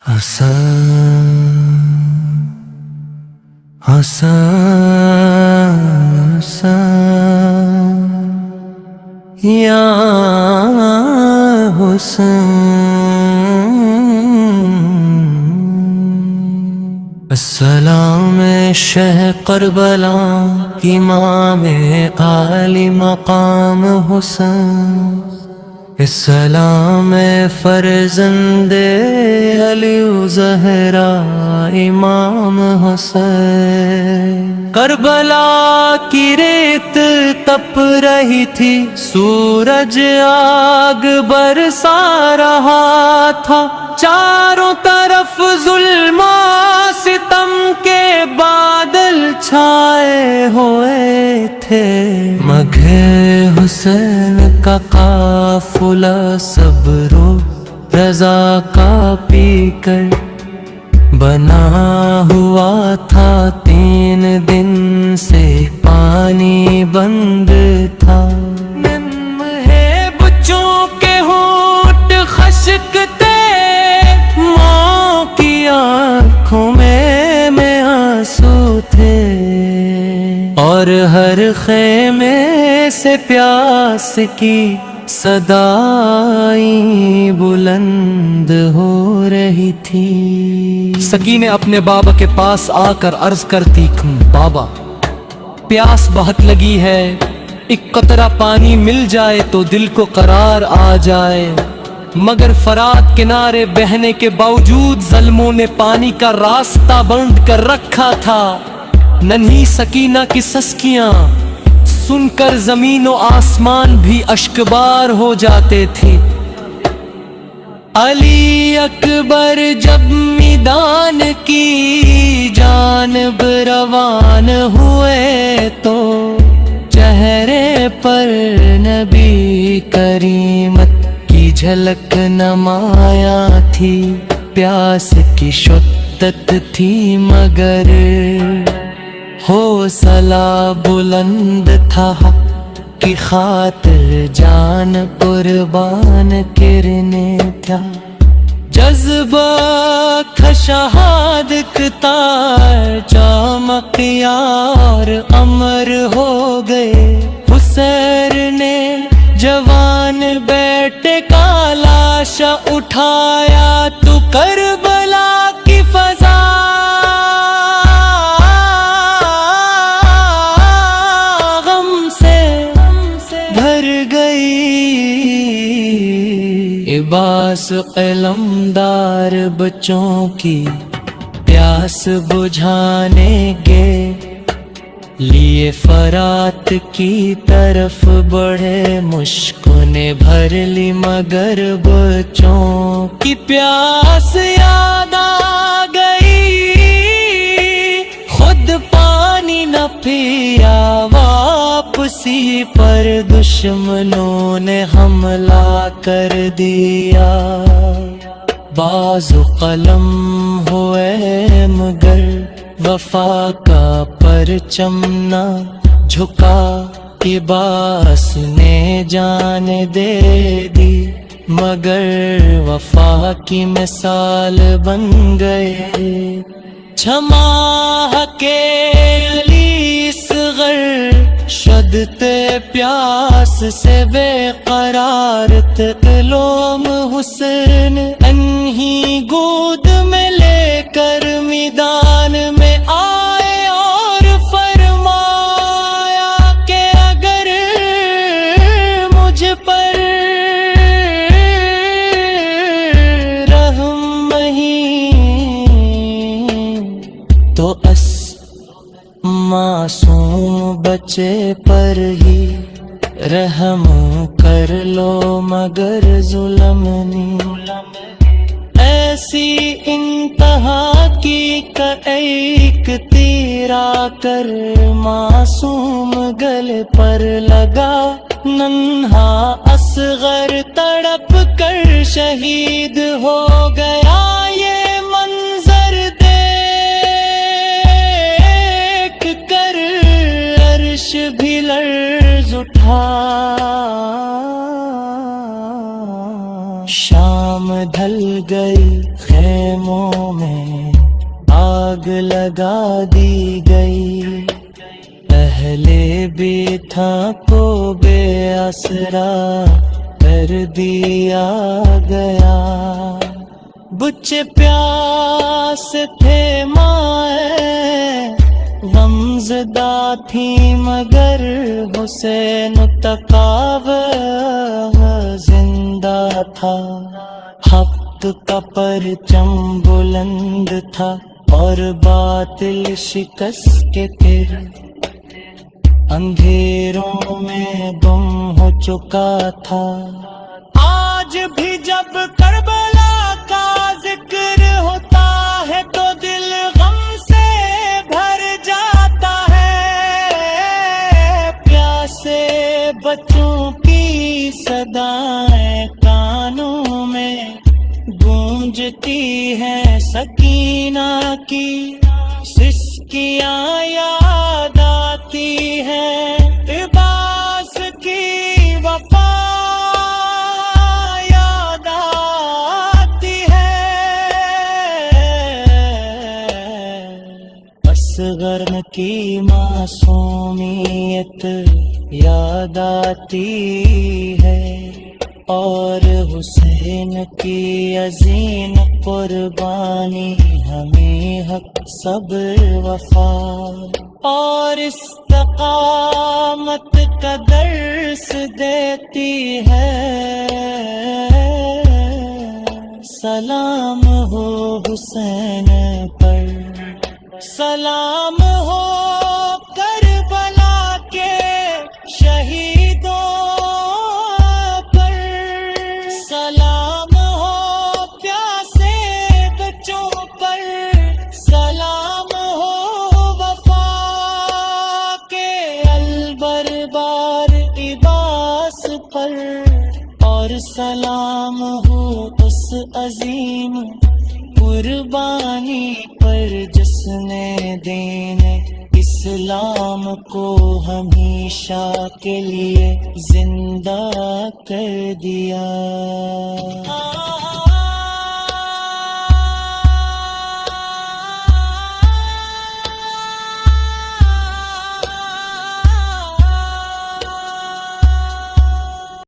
یا حسین السلام شہ کربلا امام عالی مقام حسین السلام فرزند علی و زہرا امام حسین کربلا کی ریت تپ رہی تھی سورج آگ برسا رہا تھا چاروں طرف ظلم و ستم کے بادل چھائے ہوئے تھے مگھے حسین کا قافلہ صبر و رضا کا پی کر بنا ہوا تھا 3 دن سے پانی بند تھا نم ہے بچوں کے ہونٹ خشکتے ماں کی آنکھوں میں آنسو تھے اور ہر خیمے سے پیاس کی صدائیں بلند ہو رہی تھی سکینہ اپنے بابا کے پاس آ کر عرض کرتی بابا پیاس بہت لگی ہے، ایک قطرہ پانی مل جائے تو دل کو قرار آ جائے، مگر فرات کنارے بہنے کے باوجود ظلموں نے پانی کا راستہ بند کر رکھا تھا۔ ننھی سکینہ کی سسکیاں سن کر زمین و آسمان بھی اشکبار ہو جاتے تھے۔ علی اکبر جب میدان کی جانب روان ہوئے تو چہرے پر نبی کریمت کی جھلک نمایاں تھی، پیاس کی شدت تھی مگر حوصلہ بلند تھا، حق کی خاطر جان قربان کرنے تھا، جذبہ خشہادک تار چمک یار امر ہو گئے۔ حسین نے جوان بیٹے کا لاشا اٹھایا تو کربلا کی فضا عباس علمدار بچوں کی پیاس بجھانے کے لیے فرات کی طرف بڑھے، مشکوں نے بھر لی مگر بچوں کی پیاس یاد آ گئی، خود پانی نہ پیا، واپسی پر دشمنوں نے حملہ کر دیا، بازو قلم ہوئے مگر وفا کا پرچم نہ جھکا، عباس نے جان دے دی مگر وفا کی مثال بن گئے، چھما کے علی اصغر شدتے پیاس سے بے قرار تکلوم حسین انہی گود میں لے کر میدان میں آئے اور فرمایا کہ اگر مجھ پر رحم نہیں تو معصوم بچے پر ہی رحم کر لو مگر ظلم نہیں، ایسی انتہا کی کہ ایک تیرا کر معصوم گلے پر لگا، ننھا اصغر تڑپ کر شہید ہو گیا، یہ منظر دیکھ کر عرش بھی لرز اٹھا، شام ڈھل گئی خیموں لگا دی گئی، اہل بیتھا کو بے آسرا کر دیا گیا۔ بچے پیاس تھے مائیں غمزدہ تھی مگر حسین تقاو زندہ تھا۔ حق کا پرچم بلند تھا اور باطل شکست کے پھر اندھیروں میں گم ہو چکا تھا۔ آج بھی جب کربلا کا ذکر ہوتا ہے تو دل غم سے بھر جاتا ہے۔ پیاسے بچوں کی صدائیں کانوں میں گونجتی ہیں، سکینہ کی سسکیاں یاد آتی ہیں، لباس کی وفا یاد آتی ہے۔ اصغر کی معصومیت یاد آتی ہے اور حسین کی عظیم قربانی ہمیں حق صبر وفا اور استقامت کا درس دیتی ہے۔ سلام ہو حسین پر، سلام ہو کربلا کے شہیدوں پر، سلام ہو پیاسے بچوں پر، سلام ہو وفا کے البربار عباس پر، اور سلام ہو اس عظیم قربانی پر جس نے دین اسلام کو ہمیشہ کے لیے زندہ کر دیا۔